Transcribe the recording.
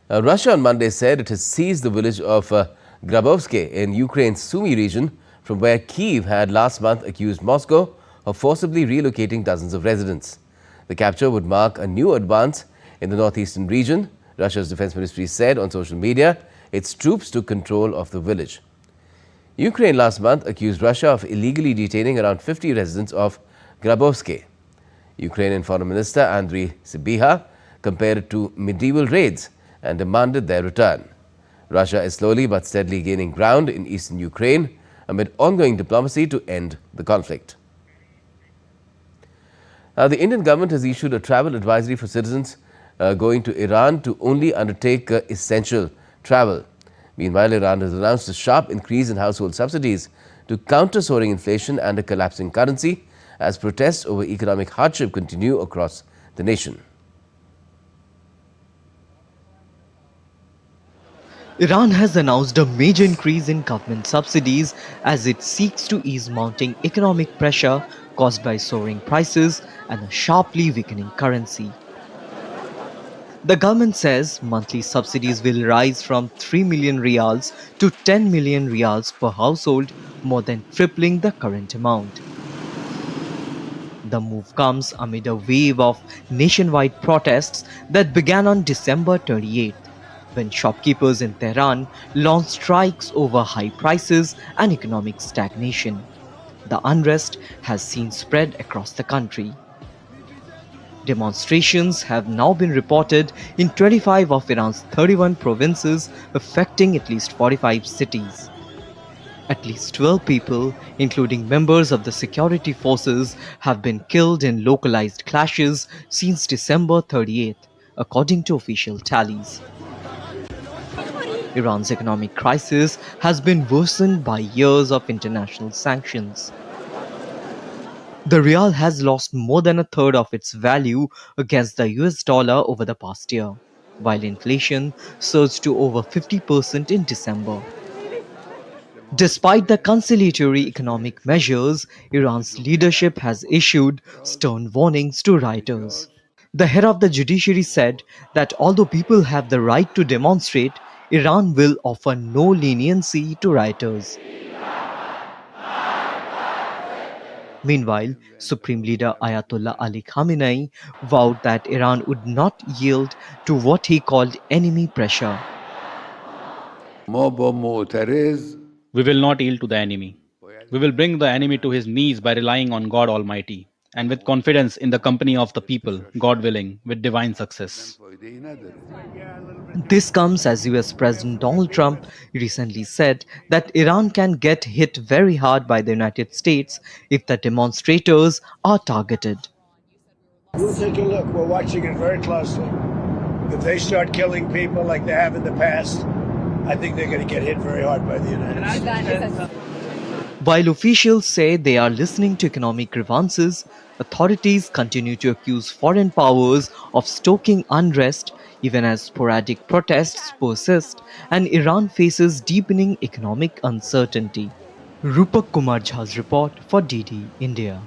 Russia on Monday said it has seized the village of Grabovske in Ukraine's Sumy region, from where Kyiv had last month accused Moscow of forcibly relocating dozens of residents. The capture would mark a new advance in the northeastern region. Russia's defense ministry said on social media its troops took control of the village. Ukraine last month accused Russia of illegally detaining around 50 residents of Grabovske. Ukrainian Foreign Minister Andriy Sybiha compared it to medieval raids and demanded their return. Russia is slowly but steadily gaining ground in eastern Ukraine amid ongoing diplomacy to end the conflict. Now, the Indian government has issued a travel advisory for citizens going to Iran to only undertake essential travel. Meanwhile, Iran has announced a sharp increase in household subsidies to counter soaring inflation and a collapsing currency as protests over economic hardship continue across the nation. Iran has announced a major increase in government subsidies as it seeks to ease mounting economic pressure caused by soaring prices and a sharply weakening currency. The government says monthly subsidies will rise from 3 million riyals to 10 million riyals per household, more than tripling the current amount. The move comes amid a wave of nationwide protests that began on December 28th, when shopkeepers in Tehran launched strikes over high prices and economic stagnation. The unrest has seen spread across the country. Demonstrations have now been reported in 25 of Iran's 31 provinces, affecting at least 45 cities. At least 12 people, including members of the security forces, have been killed in localized clashes since December 38th, according to official tallies. Iran's economic crisis has been worsened by years of international sanctions. The rial has lost more than a third of its value against the US dollar over the past year, while inflation surged to over 50% in December. Despite the conciliatory economic measures, Iran's leadership has issued stern warnings to rioters. The head of the judiciary said that although people have the right to demonstrate, Iran will offer no leniency to rioters. Meanwhile, Supreme Leader Ayatollah Ali Khamenei vowed that Iran would not yield to what he called enemy pressure. We will not yield to the enemy. We will bring the enemy to his knees by relying on God Almighty and with confidence in the company of the people, God willing, with divine success. This comes as US President Donald Trump recently said that Iran can get hit very hard by the United States if the demonstrators are targeted. We'll take a look. We're watching it very closely. If they start killing people like they have in the past, I think they're going to get hit very hard by the United States. While officials say they are listening to economic grievances, authorities continue to accuse foreign powers of stoking unrest even as sporadic protests persist and Iran faces deepening economic uncertainty. Rupak Kumar Jha's report for DD India.